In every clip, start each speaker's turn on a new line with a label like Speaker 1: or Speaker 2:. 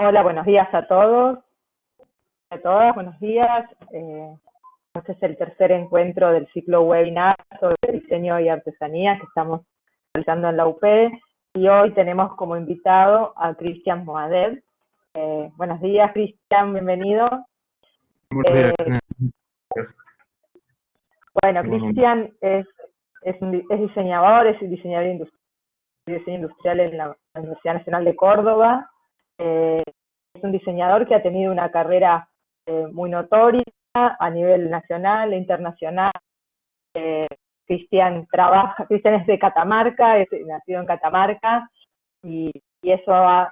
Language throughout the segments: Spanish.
Speaker 1: Hola, buenos días a todos, a todas, buenos días. Este es el tercer encuentro del ciclo webinar sobre diseño y artesanía que estamos realizando en la UP, y hoy tenemos como invitado a Cristian Moadet. Buenos días, Cristian, bienvenido.
Speaker 2: Buenos días.
Speaker 1: Bueno, Cristian es diseñador, es diseñador de diseño industrial en la Universidad Nacional de Córdoba. Es un diseñador que ha tenido una carrera muy notoria a nivel nacional e internacional. Cristian es de Catamarca, es nacido en Catamarca, y eso ha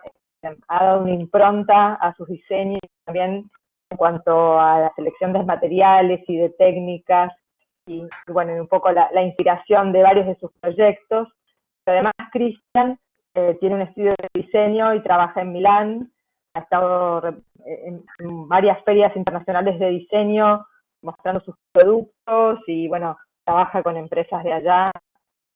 Speaker 1: dado una impronta a sus diseños también en cuanto a la selección de materiales y de técnicas, y bueno, un poco la inspiración de varios de sus proyectos. Pero además, Cristian tiene un estudio de diseño y trabaja en Milán. Ha estado en varias ferias internacionales de diseño mostrando sus productos y, bueno, trabaja con empresas de allá.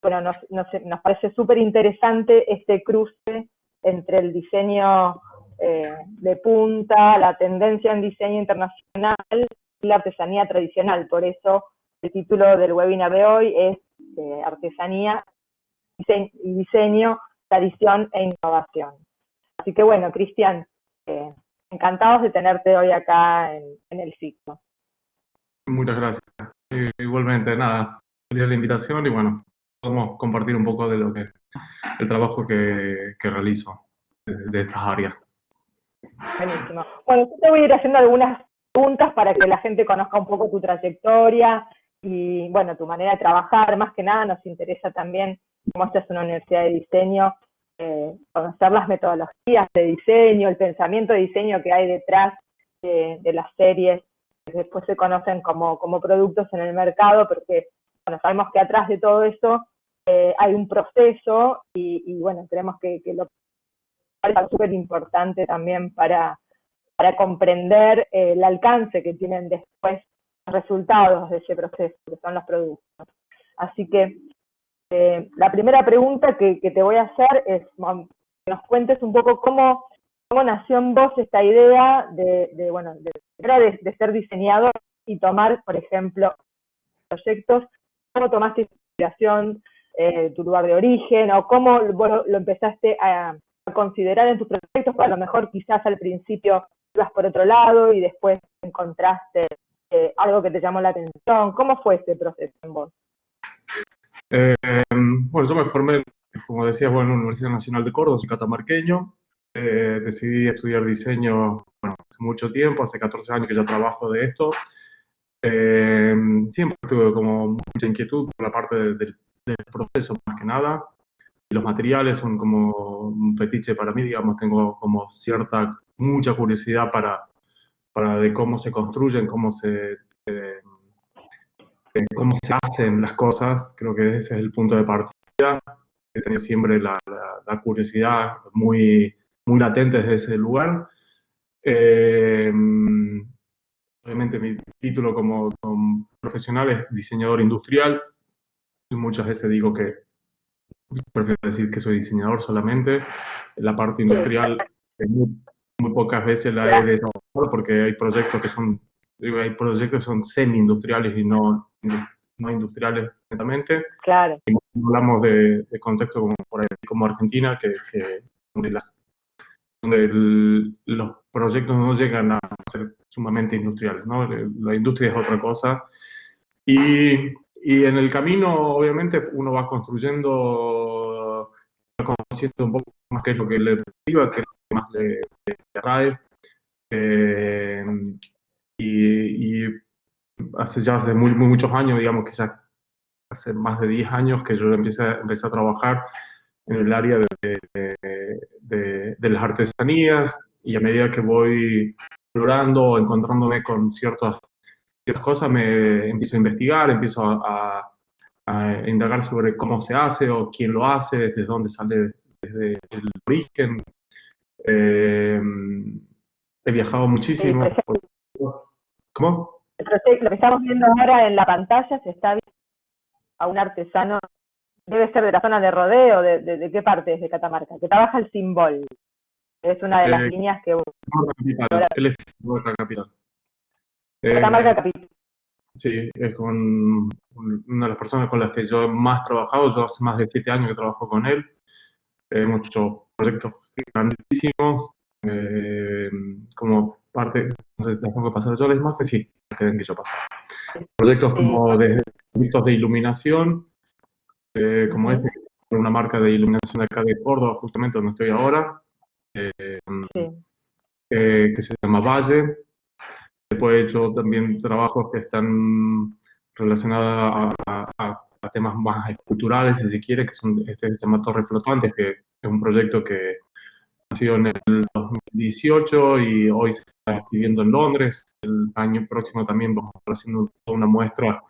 Speaker 1: Bueno, nos parece súper interesante este cruce entre el diseño de punta, la tendencia en diseño internacional y la artesanía tradicional. Por eso el título del webinar de hoy es Artesanía y Diseño, Tradición e Innovación. Así que bueno, Cristian, encantados de tenerte hoy acá en el ciclo.
Speaker 2: Muchas gracias. Igualmente, nada, gracias la invitación y bueno, podemos compartir un poco de el trabajo que realizo de estas áreas.
Speaker 1: Buenísimo. Bueno, yo te voy a ir haciendo algunas preguntas para que la gente conozca un poco tu trayectoria y, bueno, tu manera de trabajar. Más que nada nos interesa también, como esta es una universidad de diseño, conocer las metodologías de diseño, el pensamiento de diseño que hay detrás de las series que después se conocen como productos en el mercado, porque, bueno, sabemos que atrás de todo eso hay un proceso y bueno, creemos que lo es súper importante también para comprender el alcance que tienen después los resultados de ese proceso, que son los productos. Así que la primera pregunta que te voy a hacer es que nos cuentes un poco cómo nació en vos esta idea de ser diseñador y tomar, por ejemplo, proyectos, cómo tomaste inspiración, tu lugar de origen, o cómo lo empezaste a considerar en tus proyectos. A lo mejor quizás al principio ibas por otro lado y después encontraste algo que te llamó la atención. ¿Cómo fue ese proceso en vos?
Speaker 2: Bueno, yo me formé, como decías, bueno, en la Universidad Nacional de Córdoba, soy catamarqueño. Decidí estudiar diseño, bueno, hace mucho tiempo, hace 14 años que ya trabajo de esto. Siempre tuve como mucha inquietud por la parte del proceso, más que nada. Los materiales son como un fetiche para mí, digamos, tengo como mucha curiosidad de cómo se construyen, cómo se hacen las cosas. Creo que ese es el punto de partida. He tenido siempre la curiosidad muy, muy latente desde ese lugar. Obviamente mi título como profesional es diseñador industrial. Muchas veces digo que prefiero decir que soy diseñador solamente. La parte industrial muy pocas veces la he desarrollado porque hay proyectos que son semi-industriales y no industriales netamente.
Speaker 1: Claro.
Speaker 2: Y hablamos de contextos como por ahí, como Argentina, donde los proyectos no llegan a ser sumamente industriales, ¿no? La industria es otra cosa. Y en el camino, obviamente, uno va conociendo un poco más qué es lo que le motiva, qué es lo que más le atrae. Y hace muchos años, digamos, quizás hace más de 10 años que yo empecé a trabajar en el área de las artesanías, y a medida que voy explorando, encontrándome con ciertas cosas, me empiezo a investigar, empiezo a indagar sobre cómo se hace o quién lo hace, desde dónde sale, desde el origen. He viajado muchísimo. ¿Cómo?
Speaker 1: Lo que estamos viendo ahora en la pantalla se está viendo a un artesano, debe ser de la zona de Rodeo, ¿de qué parte es de Catamarca? Que trabaja el cimbol. Es una de las líneas que...
Speaker 2: Capital, él es Borja Capital.
Speaker 1: Catamarca Capital.
Speaker 2: Sí, es con una de las personas con las que yo más he trabajado. Yo hace más de 7 años que trabajo con él. Hemos hecho proyectos grandísimos. Como parte, no sé si tengo que pasar yo la imagen, sí, que yo pase. Proyectos como de proyectos de iluminación, como este, una marca de iluminación acá de Córdoba, justamente donde estoy ahora, que se llama Valle. Después he hecho también trabajos que están relacionados a temas más esculturales, si se quiere, que son este se llama Torres Flotantes, que es un proyecto que nació en el 2018 y hoy se está exhibiendo en Londres. El año próximo también vamos a estar haciendo una muestra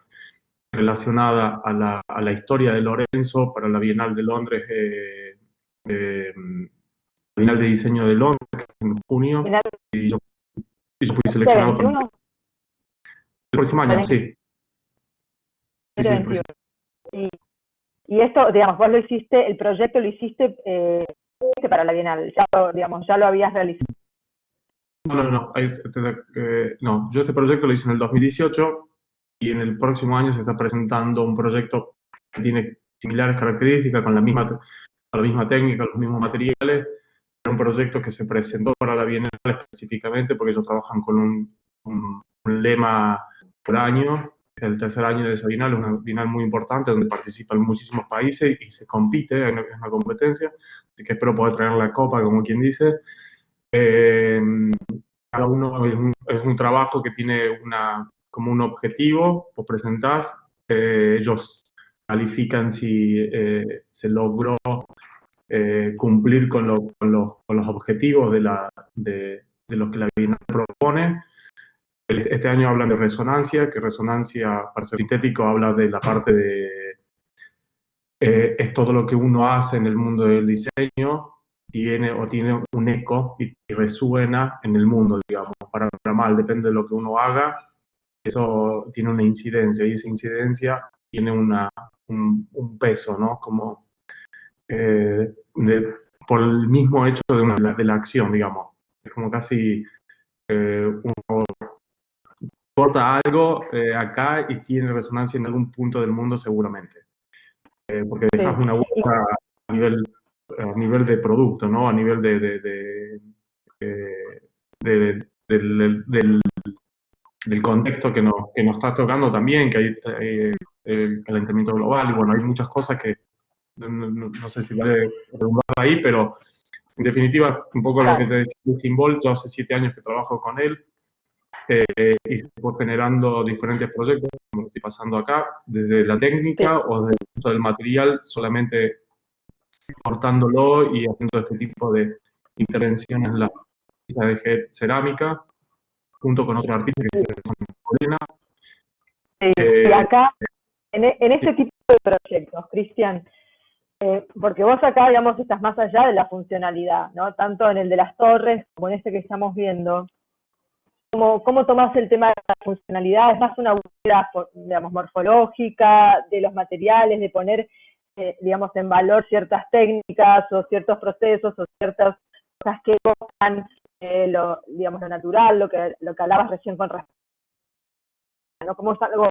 Speaker 2: relacionada a la historia de Lorenzo para la Bienal de Londres, la Bienal de Diseño de Londres, en junio, y yo fui seleccionado para el próximo año, sí. Sí,
Speaker 1: y esto, digamos, vos lo hiciste, el proyecto lo hiciste para la Bienal, ya lo habías realizado.
Speaker 2: No, yo este proyecto lo hice en el 2018 y en el próximo año se está presentando un proyecto que tiene similares características, con la misma técnica, los mismos materiales. Era un proyecto que se presentó para la Bienal específicamente porque ellos trabajan con un lema por año. Es el tercer año de esa Bienal, es una Bienal muy importante donde participan muchísimos países y se compite, es una competencia, así que espero poder traer la copa, como quien dice. Cada uno es un trabajo que tiene como un objetivo, vos presentás, ellos califican si se logró cumplir con los objetivos de lo que la Bienal propone. Este año hablan de resonancia, que resonancia, para ser sintético, habla de la parte es todo lo que uno hace en el mundo del diseño, tiene un eco y resuena en el mundo, digamos, para mal, depende de lo que uno haga, eso tiene una incidencia, y esa incidencia tiene un peso, ¿no? Como por el mismo hecho de la acción, digamos. Es como casi uno corta algo acá y tiene resonancia en algún punto del mundo seguramente. Porque dejas una huella a nivel de producto, ¿no? A nivel del contexto que nos está tocando también, que hay el calentamiento global, y bueno, hay muchas cosas que no sé si vale redundar ahí, pero en definitiva, un poco lo que te decía de Symbol, yo hace 7 años que trabajo con él, y se fue generando diferentes proyectos, como lo estoy pasando acá, desde la técnica o desde el uso del material, solamente cortándolo y haciendo este tipo de intervenciones en la pieza de cerámica, junto con otro artista que se llama Morena.
Speaker 1: Y acá, en este tipo de proyectos, Cristian, porque vos acá, digamos, estás más allá de la funcionalidad, ¿no? Tanto en el de las torres como en este que estamos viendo. ¿Cómo tomás el tema de la funcionalidad? ¿Es más una búsqueda, digamos, morfológica de los materiales, de poner, digamos, en valor ciertas técnicas o ciertos procesos o ciertas cosas que evocan digamos, lo natural, lo que hablabas recién con respecto, ¿no? ¿Cómo es algo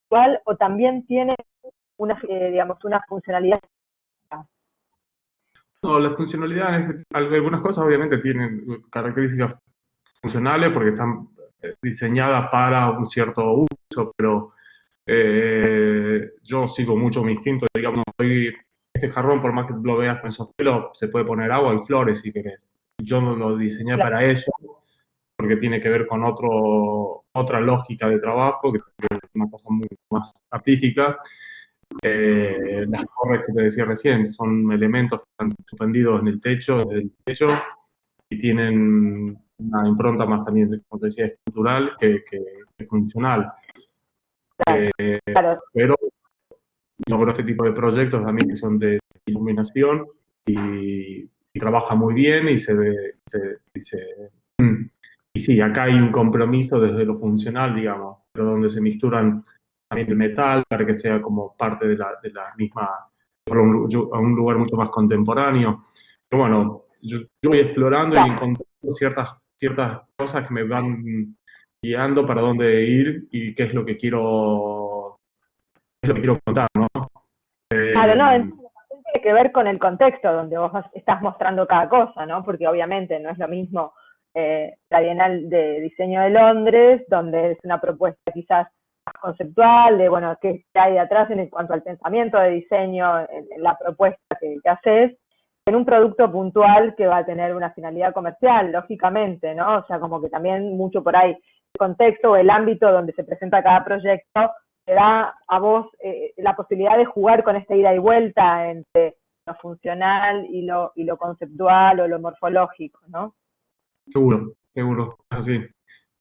Speaker 1: igual o también tiene digamos, una funcionalidad?
Speaker 2: No, las funcionalidades, algunas cosas obviamente tienen características funcionales porque están diseñadas para un cierto uso, pero yo sigo mucho mi instinto, digamos, este jarrón, por más que lo veas con esos pelos, se puede poner agua y flores si querés. Yo no lo diseñé para eso, porque tiene que ver con otra lógica de trabajo, que es una cosa muy más artística. Las torres que te decía recién son elementos que están suspendidos en el techo, desde el techo, y tienen una impronta más también, como te decía, cultural que funcional. Pero logro este tipo de proyectos también que son de iluminación y trabaja muy bien y se ve, y sí, acá hay un compromiso desde lo funcional, digamos, pero donde se misturan también el metal para que sea como parte de la misma, a un lugar mucho más contemporáneo. Pero bueno, yo voy explorando y
Speaker 1: Claro.
Speaker 2: encontrando ciertas cosas que me van guiando para dónde ir y qué es lo que quiero contar, ¿no?
Speaker 1: Claro, no,
Speaker 2: Eh,
Speaker 1: tiene que ver con el contexto donde vos estás mostrando cada cosa, ¿no? Porque obviamente no es lo mismo la Bienal de Diseño de Londres, donde es una propuesta quizás más conceptual, de, bueno, qué hay de atrás en cuanto al pensamiento de diseño, en la propuesta que haces, en un producto puntual que va a tener una finalidad comercial, lógicamente, ¿no? O sea, como que también mucho por ahí el contexto o el ámbito donde se presenta cada proyecto te da a vos la posibilidad de jugar con esta ida y vuelta entre lo funcional y lo conceptual o lo morfológico, ¿no?
Speaker 2: seguro, seguro, así.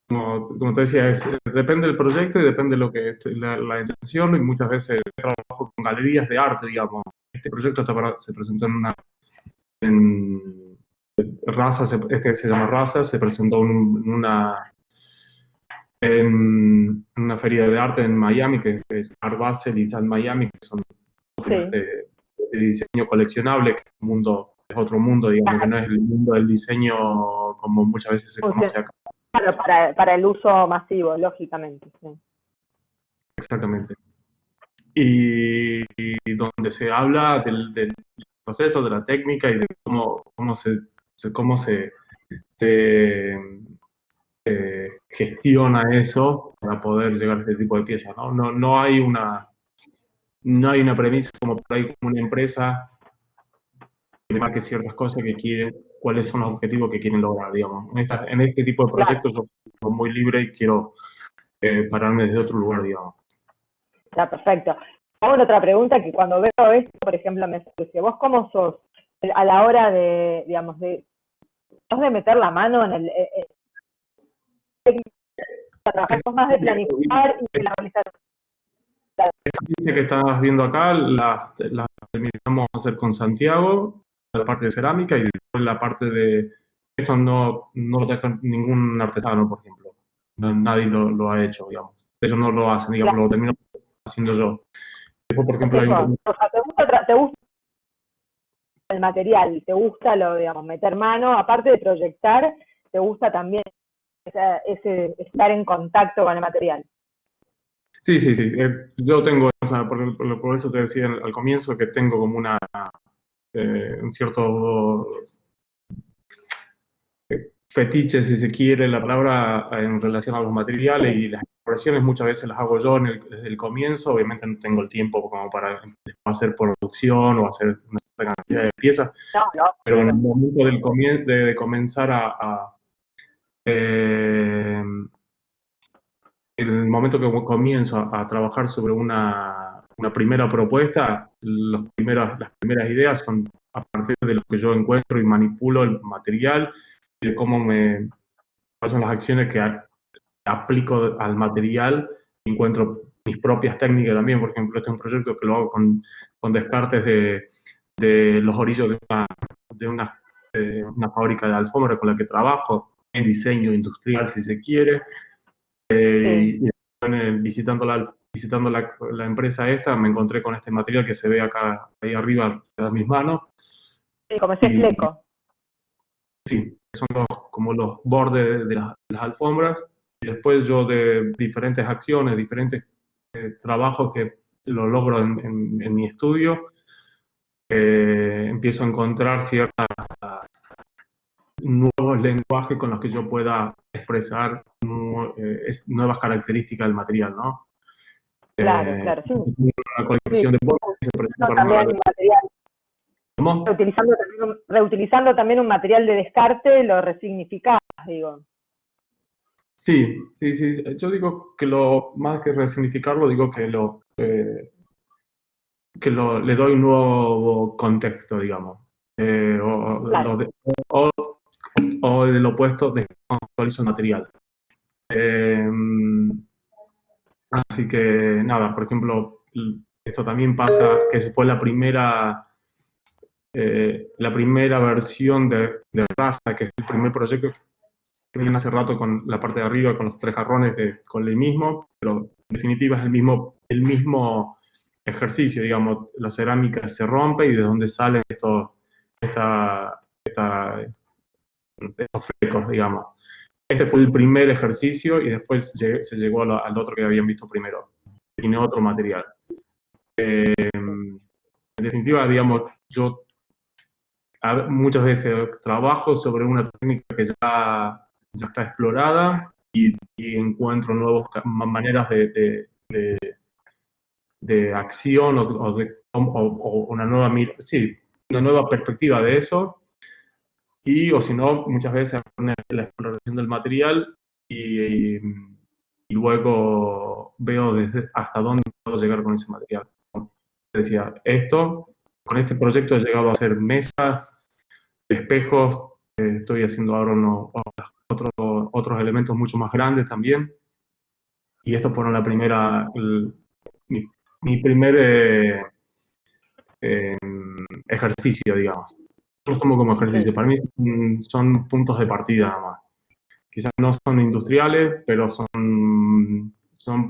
Speaker 2: Como te decía, depende del proyecto y depende de lo que la intención, y muchas veces trabajo con galerías de arte, digamos. Este proyecto se presentó en Raza, este se llama Raza, se presentó en una feria de arte en Miami, que es Art Basel y San Miami, que son máquinas
Speaker 1: Sí.
Speaker 2: de diseño coleccionable, que es otro mundo, digamos, que no es el mundo del diseño como muchas veces se conoce acá.
Speaker 1: Claro, para el uso masivo, lógicamente. Sí.
Speaker 2: Exactamente. Y donde se habla del proceso, de la técnica y de cómo se gestiona eso para poder llegar a este tipo de piezas, ¿no? No hay una premisa como por ahí como una empresa que marque ciertas cosas que quieren, cuáles son los objetivos que quieren lograr, digamos. En este tipo de
Speaker 1: Claro,
Speaker 2: proyectos yo soy muy libre y quiero pararme desde otro lugar, digamos.
Speaker 1: está perfecto. Hago otra pregunta que cuando veo esto, por ejemplo, me surge, ¿vos cómo sos a la hora de, digamos, de meter la mano en el trabajar más de planificar y de la organización?
Speaker 2: Dice que estás viendo acá, las terminamos de hacer con Santiago, la parte de cerámica, y después la parte de... Esto no lo deja ningún artesano, por ejemplo. Nadie lo ha hecho, digamos. Ellos no lo hacen, digamos, lo termino haciendo yo. Después, por ejemplo,
Speaker 1: Haces vos. O sea, te gusta el material, te gusta lo, digamos, meter mano, aparte de proyectar, te gusta también ese estar en contacto con el material.
Speaker 2: Sí, sí, sí. Yo tengo, o sea, por eso te decía al comienzo que tengo como un cierto fetiche, si se quiere, la palabra en relación a los materiales, y las exploraciones muchas veces las hago yo desde el comienzo. Obviamente no tengo el tiempo como para hacer producción o hacer una cierta cantidad de piezas,
Speaker 1: No, no.
Speaker 2: pero en el momento de comenzar eh, en el momento que comienzo a trabajar sobre una primera propuesta, las primeras ideas son a partir de lo que yo encuentro y manipulo el material y de cuáles son las acciones que aplico al material y encuentro mis propias técnicas también. Por ejemplo, este es un proyecto que lo hago con descartes de los orillos de una fábrica de alfombra con la que trabajo, en diseño industrial, si se quiere.
Speaker 1: Sí.
Speaker 2: Y visitando la empresa esta, me encontré con este material que se ve acá, ahí arriba de mis manos.
Speaker 1: Sí, como ese
Speaker 2: Y
Speaker 1: fleco.
Speaker 2: sí, son como los bordes de las alfombras. Y después yo de diferentes acciones, diferentes trabajos que lo logro en mi estudio, empiezo a encontrar ciertos nuevos lenguajes con los que yo pueda expresar nuevas características del material, ¿no?
Speaker 1: Claro,
Speaker 2: Eh,
Speaker 1: claro, sí.
Speaker 2: una
Speaker 1: Sí.
Speaker 2: colección de bordes que se presenta para una
Speaker 1: También
Speaker 2: galería.
Speaker 1: material,
Speaker 2: ¿Cómo?
Speaker 1: reutilizando también un material de descarte, lo resignificás, digo.
Speaker 2: Sí, sí, sí. Yo digo que más que resignificarlo, digo le doy un nuevo contexto, digamos.
Speaker 1: Claro.
Speaker 2: O, o del opuesto, descontextualizo el material. Eh, Así que nada, por ejemplo, esto también pasa, que se fue la primera versión de Raza, que es el primer proyecto que viene hace rato con la parte de arriba, con los tres jarrones con el mismo, pero en definitiva es el mismo ejercicio, digamos. La cerámica se rompe y de dónde salen estos estos flecos, digamos. Este fue el primer ejercicio y después se llegó al otro que habían visto primero. Tiene otro material. En definitiva, digamos, yo muchas veces trabajo sobre una técnica que ya está explorada y encuentro nuevas maneras de acción o una nueva, sí, una nueva perspectiva de eso. O si no, muchas veces la exploración del material y luego veo hasta dónde puedo llegar con ese material. Decía, con este proyecto he llegado a hacer mesas, espejos, estoy haciendo ahora otros elementos mucho más grandes también. Y estos fueron mi primer ejercicio, digamos. Yo los tomo como ejercicio.
Speaker 1: Sí.
Speaker 2: Para mí son puntos de partida nada más. Quizás no son industriales, pero son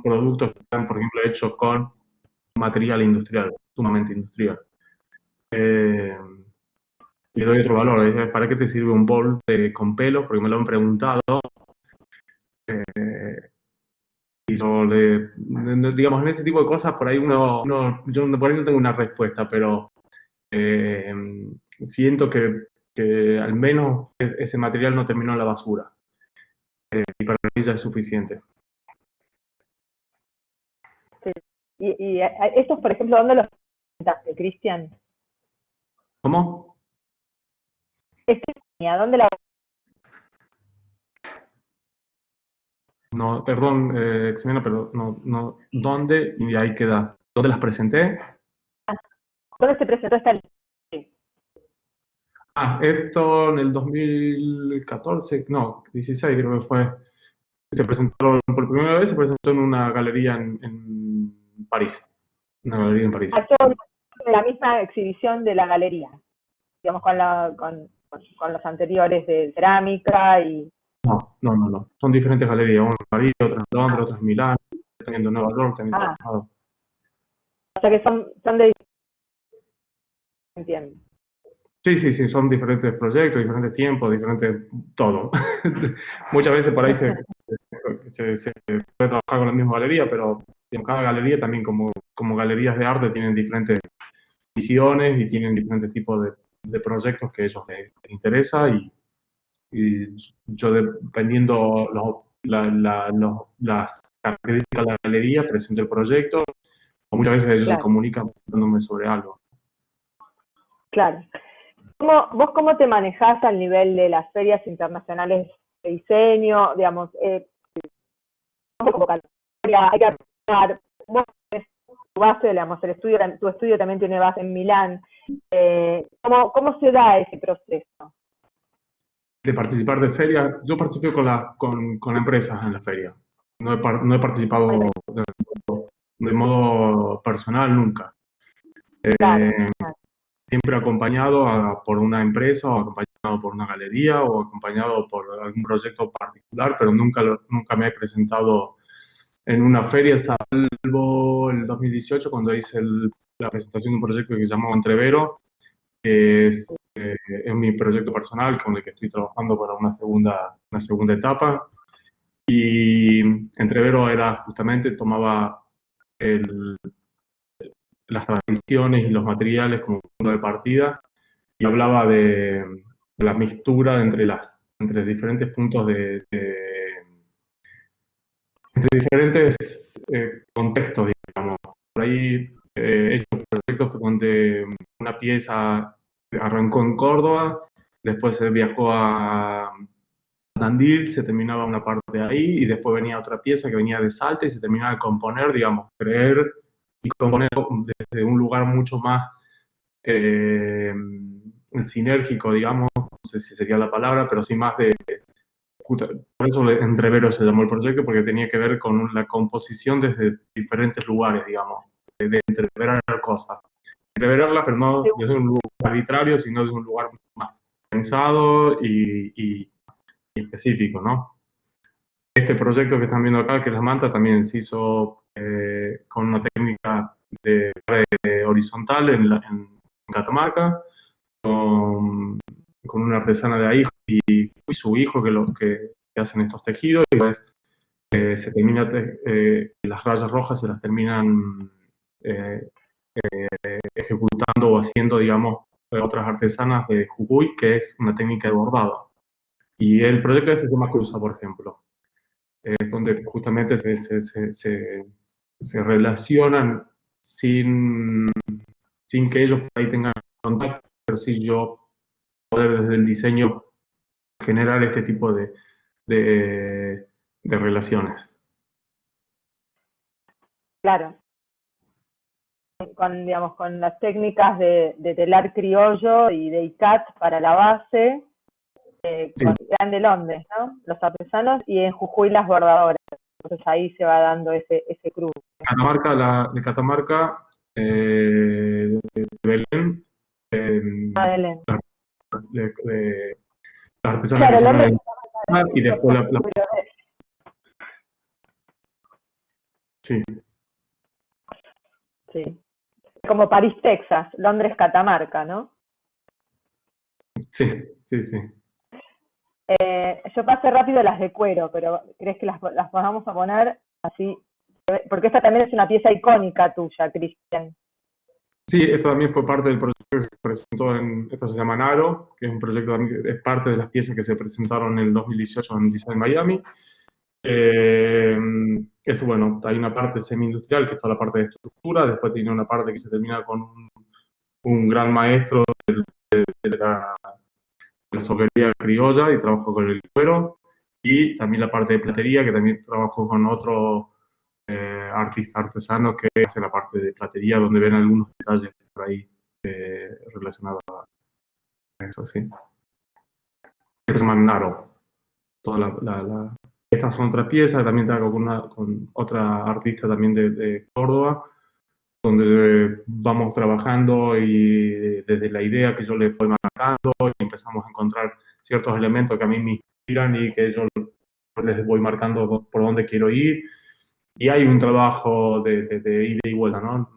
Speaker 2: productos que están, por ejemplo, hechos con material industrial, sumamente industrial. Le doy otro valor. ¿Para qué te sirve un bol con pelos? Porque me lo han preguntado. Y yo digamos, en ese tipo de cosas, por ahí yo por ahí no tengo una respuesta, pero siento que al menos ese material no terminó en la basura. Y para mí ya es suficiente.
Speaker 1: Sí. Y estos, por ejemplo, ¿dónde los presentaste, Cristian?
Speaker 2: ¿Cómo?
Speaker 1: ¿A dónde la
Speaker 2: No, perdón, Ximena, pero no, ¿dónde? Y ahí queda. ¿Dónde las presenté?
Speaker 1: dónde se presentó esta?
Speaker 2: Esto en el 2014, no, 16 creo que fue. Se presentó por primera vez, se presentó en una galería en París. Una galería en París.
Speaker 1: La misma exhibición de la galería, digamos, con los anteriores de cerámica y...
Speaker 2: No. Son diferentes galerías, una en París, otra en Londres, otra en Milán, también en Nueva York, también en otros lados.
Speaker 1: O sea que son de... Entiendo.
Speaker 2: Sí, son diferentes proyectos, diferentes tiempos, diferentes todo. Muchas veces por ahí se puede trabajar con la misma galería, pero cada galería también como galerías de arte tienen diferentes visiones y tienen diferentes tipos de proyectos que a ellos les interesa y yo dependiendo las características de la galería presento el proyecto o muchas veces ellos se comunican preguntándome sobre algo.
Speaker 1: Claro. ¿Vos cómo te manejás al nivel de las ferias internacionales de diseño? Digamos, hay que aprender, vos tenés tu base, digamos, tu estudio también tiene base en Milán. ¿Cómo se da ese proceso?
Speaker 2: De participar de ferias, yo participé con empresas en la feria. No he participado de modo personal nunca. Siempre acompañado por una empresa o acompañado por una galería o acompañado por algún proyecto particular, pero nunca me he presentado en una feria, salvo el 2018 cuando hice la presentación de un proyecto que se llamó Entrevero, que es mi proyecto personal con el que estoy trabajando para una segunda etapa. Y Entrevero era justamente, tomaba las tradiciones y los materiales como punto de partida y hablaba de la mixtura entre diferentes puntos entre diferentes contextos, digamos. Por ahí he hecho proyectos donde una pieza arrancó en Córdoba, después se viajó a Tandil, se terminaba una parte ahí, y después venía otra pieza que venía de Salta y se terminaba de componer, digamos, creer y componer desde un lugar mucho más sinérgico, digamos, no sé si sería la palabra, pero sí más por eso Entrevero se llamó el proyecto, porque tenía que ver con la composición desde diferentes lugares, digamos, de entreverar cosas. Entreverarla, pero no desde un lugar arbitrario, sino desde un lugar más pensado y específico, ¿no? Este proyecto que están viendo acá, que es la manta, también se hizo con una técnica de horizontal en Catamarca, con con una artesana de ahí y su hijo que hacen estos tejidos, y pues se termina, las rayas rojas se las terminan eh, ejecutando o haciendo, digamos, otras artesanas de Jujuy, que es una técnica de bordado. Y el proyecto este se llama Cruza, por ejemplo, es donde justamente se relacionan sin que ellos por ahí tengan contacto, pero sí yo poder desde el diseño generar este tipo de relaciones.
Speaker 1: Claro, con, digamos, con las técnicas de telar criollo y de ICAT para la base,
Speaker 2: Sí,
Speaker 1: eran de Londres, ¿no? Los artesanos, y en Jujuy las bordadoras. Entonces ahí se va dando ese cruce.
Speaker 2: De Catamarca, de Belén,
Speaker 1: Ah, Belén.
Speaker 2: de las artesanas que
Speaker 1: Claro,
Speaker 2: se van a
Speaker 1: Londres,
Speaker 2: dedicar, y después sí,
Speaker 1: sí. Como París, Texas, Londres, Catamarca, ¿no?
Speaker 2: sí, sí, sí.
Speaker 1: Yo pasé rápido las de cuero, pero ¿crees que las vamos a poner así? Porque esta también es una pieza icónica tuya, Cristian.
Speaker 2: Sí, esto también fue parte del proyecto que se presentó esto se llama Naro, que es un proyecto, es parte de las piezas que se presentaron en el 2018 en Design Miami. Eso, bueno, hay una parte semi-industrial, que es toda la parte de estructura, después tiene una parte que se termina con un gran maestro de la sobería criolla y trabajo con el cuero, y también la parte de platería, que también trabajo con otro artista artesano que hace la parte de platería, donde ven algunos detalles por ahí relacionados a eso, sí. Este se llama Naro. Toda estas son otras piezas, también trabajo con otra artista también de Córdoba, donde vamos trabajando y desde la idea que yo le voy marcando y empezamos a encontrar ciertos elementos que a mí me inspiran y que yo les voy marcando por dónde quiero ir. Y hay un trabajo de ida y vuelta, ¿no?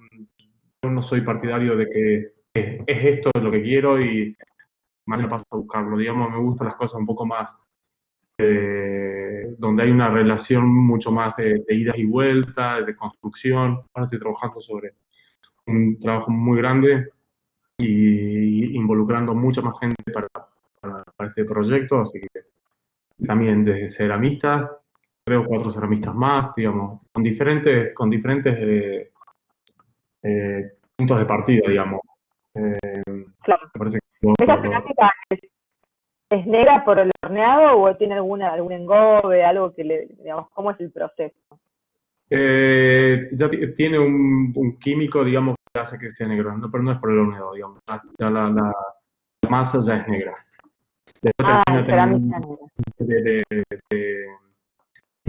Speaker 2: Yo no soy partidario de que es esto lo que quiero y más me paso a buscarlo. Digamos, me gustan las cosas un poco más, donde hay una relación mucho más de idas y vueltas, de construcción. Ahora estoy trabajando sobre un trabajo muy grande y involucrando mucha más gente para este proyecto, así que también desde ceramistas, 3 o 4 ceramistas más, digamos, con diferentes puntos de partida, digamos.
Speaker 1: Claro.
Speaker 2: Me parece que
Speaker 1: ¿Esta cerámica es negra por el horneado o tiene algún engobe, algo que le, digamos, cómo es el proceso?
Speaker 2: ya tiene un químico, digamos, que hace que sea negro, ¿no? Pero no es por el horneado, digamos. Ya la masa ya es negra. Después
Speaker 1: Ah,
Speaker 2: termina teniendo
Speaker 1: cerámica negra.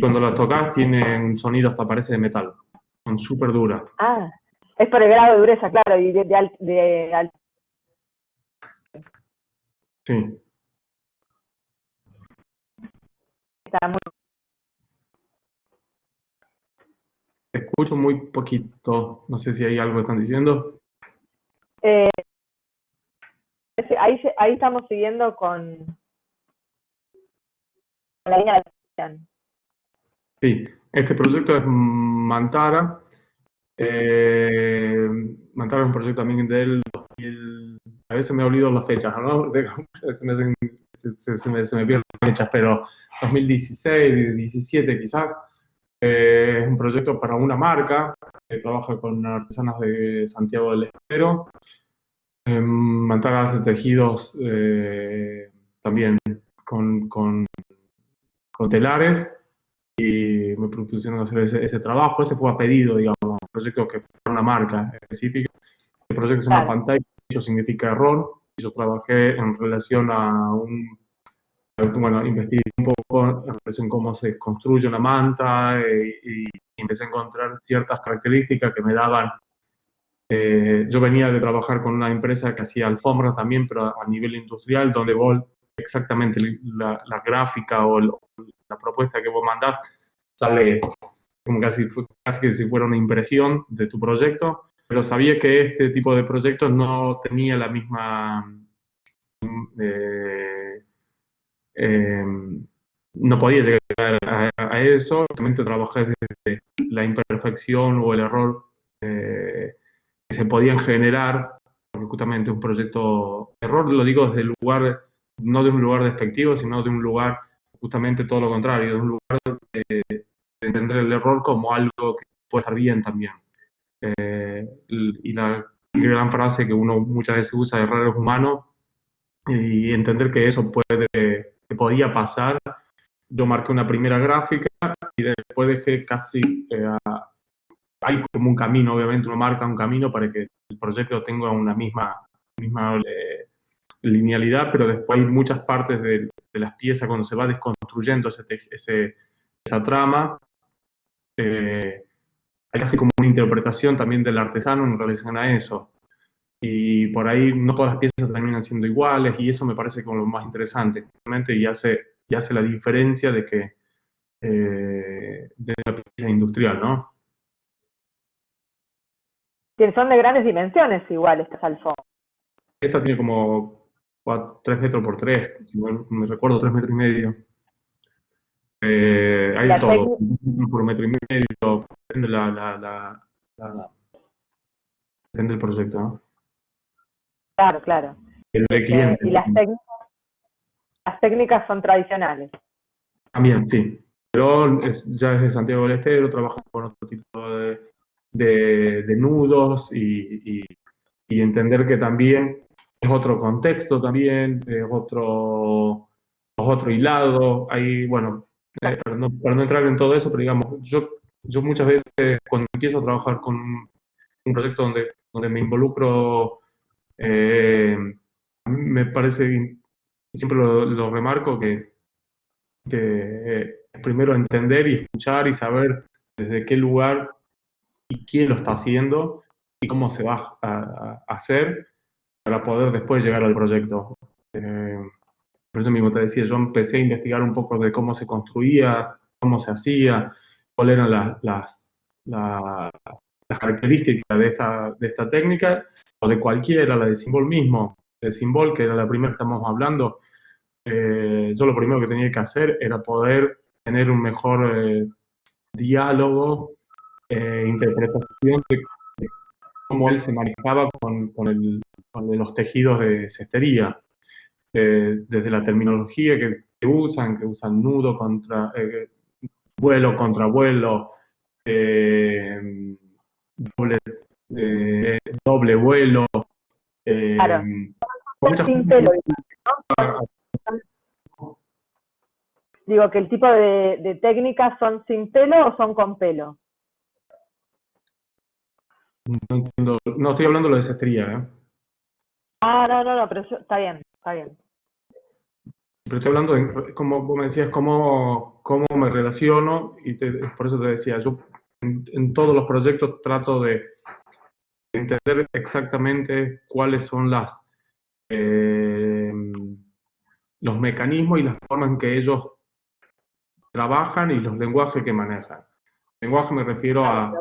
Speaker 2: cuando la tocas tiene un sonido hasta parece de metal. Son súper duras.
Speaker 1: Ah, es por el grado de dureza, claro, y
Speaker 2: Sí.
Speaker 1: está muy,
Speaker 2: Te escucho muy poquito. No sé si hay algo que están diciendo.
Speaker 1: eh, ahí estamos siguiendo con la línea de Cristian.
Speaker 2: Sí. Este proyecto es Mantara. Mantara es un proyecto también del 2000. A veces me olvido las fechas, ¿no? Se me pierden las fechas, pero 2016, 17 quizás. Es un proyecto para una marca que trabaja con artesanas de Santiago del Estero. Mantara hace tejidos también con telares y me propusieron hacer ese trabajo. Este fue a pedido, digamos, un proyecto que para una marca específica. El proyecto se llama
Speaker 1: Claro.
Speaker 2: Pantalla, eso significa error. Yo trabajé en relación bueno, investigué un poco en relación a cómo se construye una manta y empecé a encontrar ciertas características que me daban. Yo venía de trabajar con una empresa que hacía alfombras también, pero a nivel industrial, donde vos exactamente la gráfica o la propuesta que vos mandás sale como casi que si fuera una impresión de tu proyecto, pero sabía que este tipo de proyectos no tenía eh, no podía llegar a eso. También trabajé desde la imperfección o el error que se podían generar, porque justamente un proyecto, error lo digo desde el lugar, no de un lugar despectivo, sino de un lugar justamente todo lo contrario, de un lugar de entender el error como algo que puede estar bien también. Y la gran frase que uno muchas veces usa, error es humano, y entender que eso que podía pasar. Yo marqué una primera gráfica y después dejé casi, hay como un camino, obviamente uno marca un camino para que el proyecto tenga una misma linealidad, pero después hay muchas partes de las piezas cuando se va desconstruyendo esa trama. Hay casi como una interpretación también del artesano en relación a eso. Y por ahí no todas las piezas terminan siendo iguales, y eso me parece como lo más interesante, realmente, y hace la diferencia de la pieza industrial, ¿no?
Speaker 1: Que son de grandes dimensiones igual estas alfombras.
Speaker 2: Esta tiene como 3 metros por 3, si no me recuerdo, 3 metros y medio. Hay de
Speaker 1: La
Speaker 2: todo,
Speaker 1: técnica,
Speaker 2: por 1,5 metros, depende, la- depende del proyecto, ¿no?
Speaker 1: claro, claro.
Speaker 2: El del cliente.
Speaker 1: Y las técnicas son tradicionales.
Speaker 2: También, sí. Pero ya desde Santiago del Estero trabajo con otro tipo de nudos y entender que también es otro contexto también, es otro hilado. Ahí, bueno, para no entrar en todo eso, pero digamos, yo muchas veces cuando empiezo a trabajar con un proyecto donde me involucro, a mí me parece, siempre lo remarco, que es primero entender y escuchar y saber desde qué lugar y quién lo está haciendo y cómo se va a hacer para poder después llegar al proyecto. Por eso mismo te decía, yo empecé a investigar un poco de cómo se construía, cómo se hacía, cuáles eran las características de esta técnica, o de cualquiera, la de Symbol mismo. De Symbol, que era la primera que estamos hablando, yo lo primero que tenía que hacer era poder tener un mejor diálogo, interpretación de cómo él se manejaba con los tejidos de cestería, desde la terminología que usan nudo contra vuelo contra vuelo, eh, doble, doble vuelo,
Speaker 1: Claro,
Speaker 2: con muchas
Speaker 1: sin pelo,
Speaker 2: cosas.
Speaker 1: digo que el tipo de técnicas son sin pelo o son con pelo.
Speaker 2: No entiendo, no estoy hablando de lo de cestería,
Speaker 1: Ah, no, pero está bien, está bien.
Speaker 2: pero estoy hablando como vos me decías, cómo me relaciono, y por eso te decía, yo en todos los proyectos trato de entender exactamente cuáles son eh, los mecanismos y las formas en que ellos trabajan y los lenguajes que manejan. Lenguaje me refiero a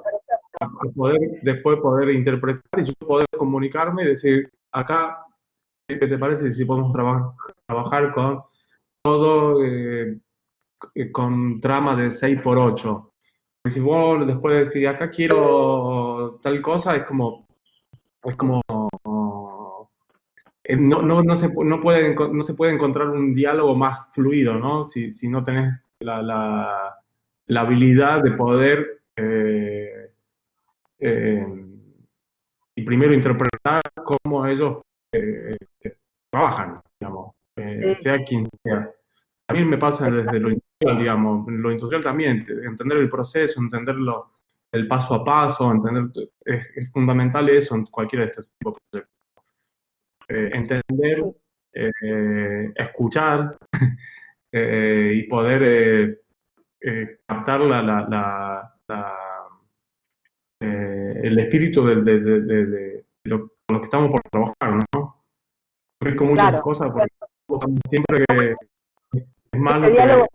Speaker 2: después poder interpretar y yo poder comunicarme y decir, acá, ¿qué te parece si podemos trabajar con todo, con trama de 6x8? Si vos después decís, acá quiero tal cosa, es como no se puede encontrar un diálogo más fluido, ¿no? Si no tenés la habilidad de poder eh, y primero interpretar cómo ellos trabajan, digamos,
Speaker 1: Sí,
Speaker 2: sea quien sea. A mí me pasa desde lo industrial, digamos, lo industrial también, entender el proceso, entenderlo, el paso a paso, es fundamental eso en cualquiera de estos tipos de proyectos. Entender, escuchar, y poder captar el espíritu con lo que estamos por trabajar, ¿no? Rico muchas
Speaker 1: claro.
Speaker 2: cosas porque estamos siempre que es más
Speaker 1: Ese
Speaker 2: lo que
Speaker 1: diálogo,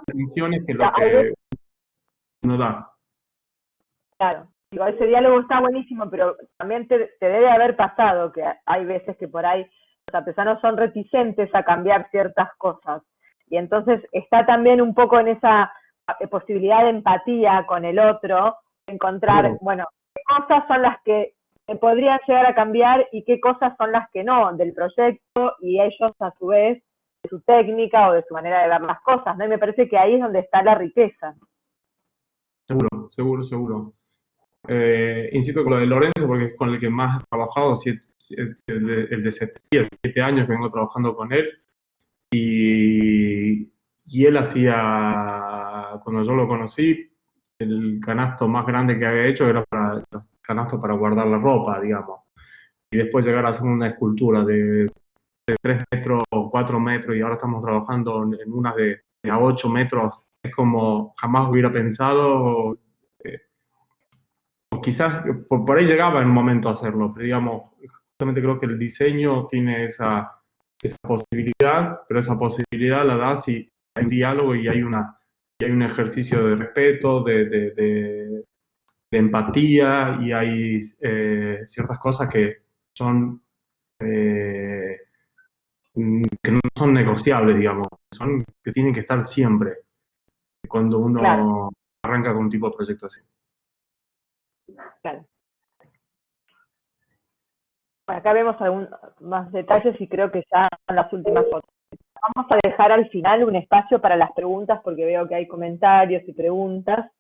Speaker 2: intenciones que lo
Speaker 1: hay
Speaker 2: que uno da.
Speaker 1: claro, digo, ese diálogo está buenísimo, pero también te debe haber pasado que hay veces que por ahí los artesanos son reticentes a cambiar ciertas cosas. Y entonces está también un poco en esa posibilidad de empatía con el otro, encontrar, bueno, qué cosas son las que podrían llegar a cambiar y qué cosas son las que no del proyecto, y ellos a su vez de su técnica o de su manera de ver las cosas, ¿no? Y me parece que ahí es donde está la riqueza.
Speaker 2: Seguro, seguro, seguro. Insisto con lo de Lorenzo porque es con el que más he trabajado, el de 7 años que vengo trabajando con él, y él hacía, cuando yo lo conocí, el canasto más grande que había hecho era para los canastos para guardar la ropa, digamos, y después llegar a hacer una escultura de 3 metros o 4 metros, y ahora estamos trabajando en unas de a 8 metros, es como jamás hubiera pensado. Quizás por ahí llegaba en un momento a hacerlo, pero digamos, justamente creo que el diseño tiene esa posibilidad, pero esa posibilidad la da si hay un diálogo y hay un ejercicio de respeto, de empatía, y hay ciertas cosas que son que no son negociables, digamos, son que tienen que estar siempre cuando uno
Speaker 1: Claro,
Speaker 2: arranca con un tipo de proyecto así.
Speaker 1: claro. Bueno, acá vemos algún más detalles y creo que ya son las últimas fotos. Vamos a dejar al final un espacio para las preguntas porque veo que hay comentarios y preguntas,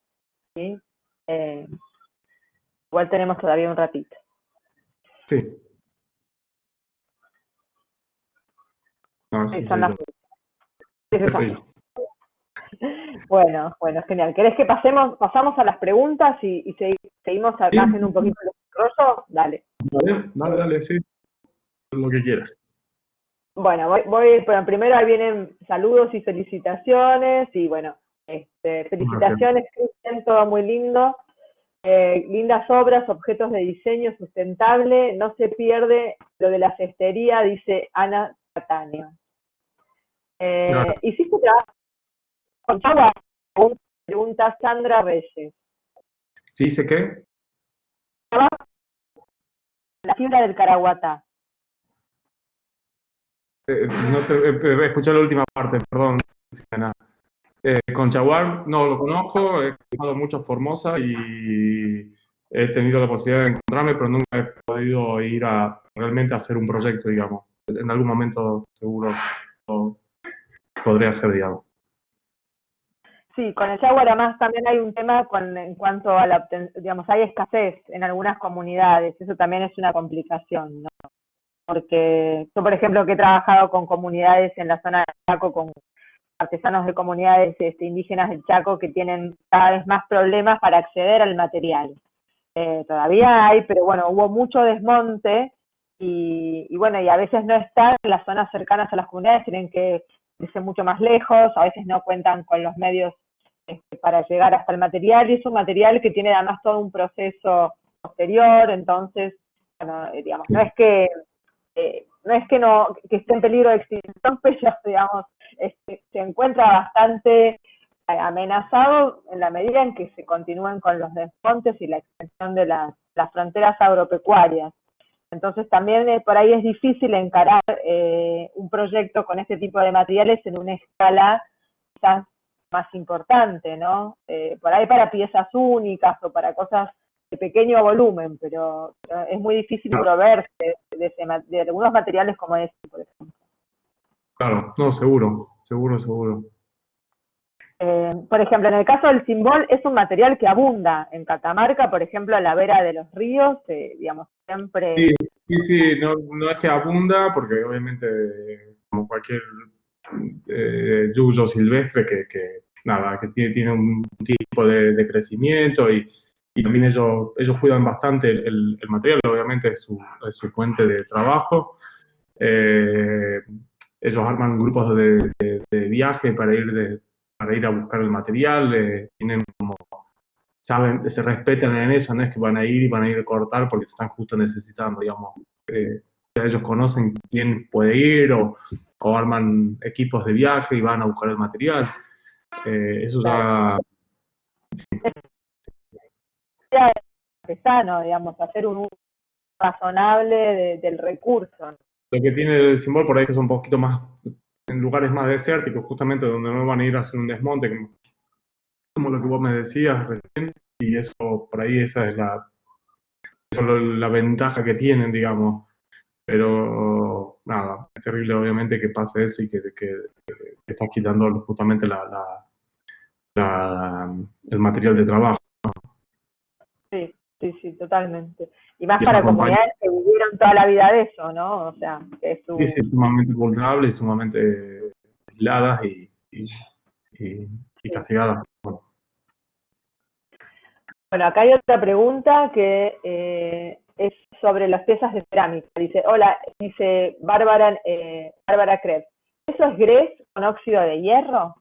Speaker 1: ¿sí? Eh, igual tenemos todavía un ratito.
Speaker 2: Sí. No,
Speaker 1: Sí,
Speaker 2: sí,
Speaker 1: son
Speaker 2: soy
Speaker 1: las
Speaker 2: yo.
Speaker 1: sí,
Speaker 2: Soy yo.
Speaker 1: Bueno, genial. ¿Querés que pasamos a las preguntas y seguimos
Speaker 2: Sí,
Speaker 1: acá haciendo un poquito de desarrollo? Dale.
Speaker 2: dale, dale, dale, sí, lo que quieras.
Speaker 1: Bueno, bueno, primero ahí vienen saludos y felicitaciones, y bueno,
Speaker 2: Gracias.
Speaker 1: felicitaciones, Cristian, todo muy lindo. Lindas obras, objetos de diseño sustentable, no se pierde lo de la cestería, dice Ana Catania.
Speaker 2: Gracias.
Speaker 1: ¿Hiciste trabajo con Chagua? Pregunta Sandra Reyes.
Speaker 2: ¿Sí sé qué?
Speaker 1: La fibra del Caraguatá.
Speaker 2: No te escuché la última parte, perdón. Ana. Con Jaguar no lo conozco, he viajado mucho a Formosa y he tenido la posibilidad de encontrarme, pero nunca he podido ir a realmente hacer un proyecto, digamos. En algún momento seguro lo podré hacer, digamos.
Speaker 1: Sí, con el Jaguar además también hay un tema en cuanto a digamos, hay escasez en algunas comunidades, eso también es una complicación, ¿no? Porque yo, por ejemplo, que he trabajado con comunidades en la zona de Chaco, con artesanos de comunidades indígenas del Chaco que tienen cada vez más problemas para acceder al material. Todavía hay, pero bueno, hubo mucho desmonte y bueno, y a veces no están en las zonas cercanas a las comunidades, tienen que irse mucho más lejos, a veces no cuentan con los medios para llegar hasta el material, y es un material que tiene además todo un proceso posterior, entonces, bueno, digamos,
Speaker 2: Sí,
Speaker 1: no es que no que esté en peligro de extinción, pero digamos, se encuentra bastante amenazado en la medida en que se continúen con los desmontes y la extensión de las fronteras agropecuarias. Entonces también por ahí es difícil encarar un proyecto con este tipo de materiales en una escala quizás más importante, ¿no? Por ahí para piezas únicas o para cosas de pequeño volumen, pero es muy difícil proveerse de algunos materiales como este, por ejemplo.
Speaker 2: claro, no, seguro, seguro, seguro.
Speaker 1: Por ejemplo, en el caso del cimbol, es un material que abunda en Catamarca, por ejemplo, a la vera de los ríos, digamos, siempre.
Speaker 2: Sí, sí, sí, no, no es que abunda, porque obviamente, como cualquier yuyo silvestre nada, que tiene un tipo de crecimiento, y también ellos cuidan bastante el material, obviamente es su fuente de trabajo. Eh, Ellos arman grupos de viaje para ir a buscar el material, tienen saben, se respetan en eso, no es que van a ir y van a ir a cortar porque se están justo necesitando, digamos. Ya ellos conocen quién puede ir, o arman equipos de viaje y van a buscar el material. Eso
Speaker 1: Claro,
Speaker 2: ya,
Speaker 1: artesano, digamos, hacer un uso razonable del recurso.
Speaker 2: Lo que tiene el Symbol por ahí es que es un poquito más, en lugares más desérticos, justamente donde no van a ir a hacer un desmonte, como lo que vos me decías recién, y eso, por ahí esa es la ventaja que tienen, digamos. Pero nada, es terrible obviamente que pase eso y que estás quitando justamente el material de trabajo.
Speaker 1: Sí, sí, sí, totalmente. Y más
Speaker 2: Y esa
Speaker 1: para
Speaker 2: compañía
Speaker 1: comunidades que vivieron toda la vida de eso, ¿no? O sea, que es
Speaker 2: sí, sí,
Speaker 1: su...
Speaker 2: es sumamente vulnerable y sumamente aisladas y
Speaker 1: Sí.
Speaker 2: castigadas. Bueno,
Speaker 1: Bueno, acá hay otra pregunta que es sobre las piezas de cerámica. Dice, hola, dice Bárbara, Bárbara Krebs. ¿Eso es grés con óxido de hierro?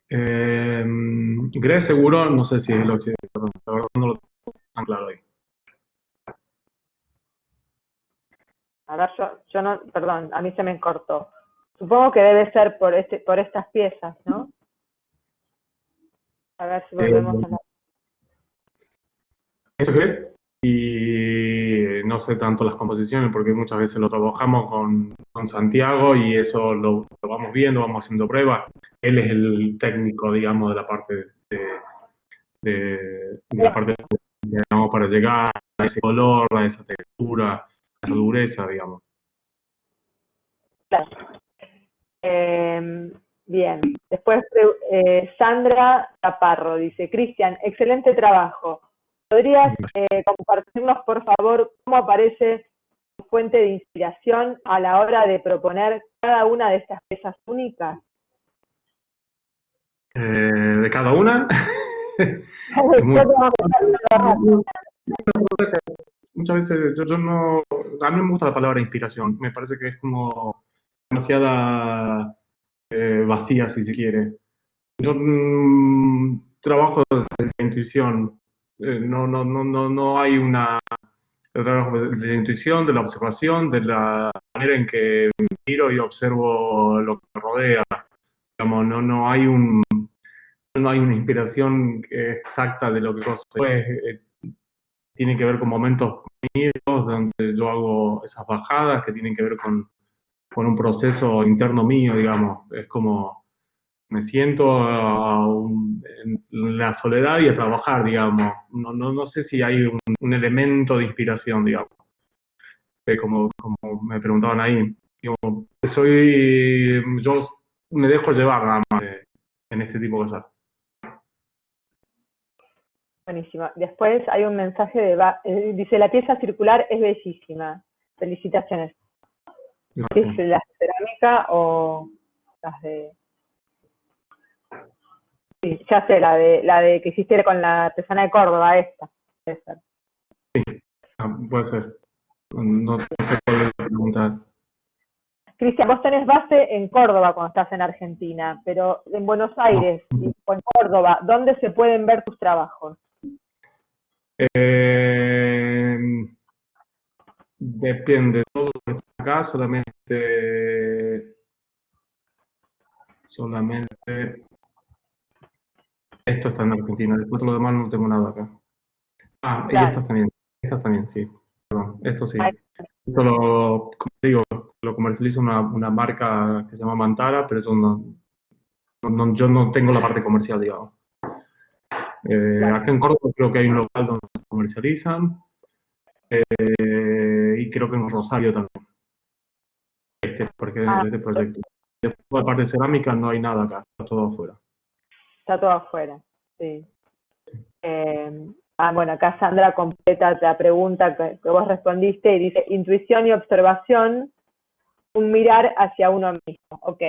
Speaker 2: Greg seguro, no sé si es el occidente, la verdad no lo tengo tan claro ahí.
Speaker 1: A ver, yo no, perdón, a mí se me cortó. Supongo que debe ser por estas piezas, ¿no? A ver si volvemos a
Speaker 2: Eh,
Speaker 1: la...
Speaker 2: ¿Eso crees? Y no sé tanto las composiciones porque muchas veces lo trabajamos con Santiago y eso lo vamos viendo, vamos haciendo pruebas. Él es el técnico, digamos, de la parte de la parte digamos, para llegar a ese color, a esa textura, a esa dureza, digamos.
Speaker 1: Eh, bien, después Sandra Chaparro dice, Cristian, excelente trabajo. ¿Podrías compartirnos, por favor, cómo aparece tu fuente de inspiración a la hora de proponer cada una de estas piezas únicas?
Speaker 2: De cada una, es muy... Muchas veces yo no... A mí no me gusta la palabra inspiración, me parece que es como demasiada vacía, si se quiere. Yo trabajo desde la intuición. No hay una... Yo trabajo desde la intuición, de la observación, de la manera en que miro y observo lo que me rodea. Digamos, no hay una inspiración exacta de lo que cosa es. Tiene que ver con momentos míos donde yo hago esas bajadas que tienen que ver con un proceso interno mío, digamos. Es como me siento en la soledad y a trabajar, digamos. No sé si hay un elemento de inspiración, digamos. Como me preguntaban ahí. Digo, yo me dejo llevar nada más en este tipo de cosas.
Speaker 1: Buenísimo. Después hay un mensaje dice, la pieza circular es bellísima. Felicitaciones. ¿Es
Speaker 2: Gracias.
Speaker 1: la cerámica o las de...? Sí, ya sé, la de que hiciste con la artesana de Córdoba, esta. Debe ser.
Speaker 2: Ah, puede ser. No sé cuál es la pregunta.
Speaker 1: Cristian, vos tenés base en Córdoba cuando estás en Argentina, pero en Buenos
Speaker 2: No.
Speaker 1: Aires o en Córdoba, ¿dónde se pueden ver tus trabajos?
Speaker 2: Eh, Depende, todo está acá, solamente esto está en Argentina, después todo lo demás no tengo nada acá. Ah, y
Speaker 1: Claro.
Speaker 2: estas también, sí, perdón, esto sí. Esto como te digo, lo comercializa una marca que se llama Mantara, pero yo no tengo la parte comercial, digamos.
Speaker 1: Claro.
Speaker 2: Acá en Córdoba creo que hay un local donde comercializan, y creo que en Rosario también, porque
Speaker 1: Ah,
Speaker 2: de este proyecto. Después, de la parte de cerámica, no hay nada acá, está todo afuera.
Speaker 1: está todo afuera. Sí. Bueno, acá Sandra completa la pregunta que vos respondiste y dice, intuición y observación, un mirar hacia uno mismo. Ok,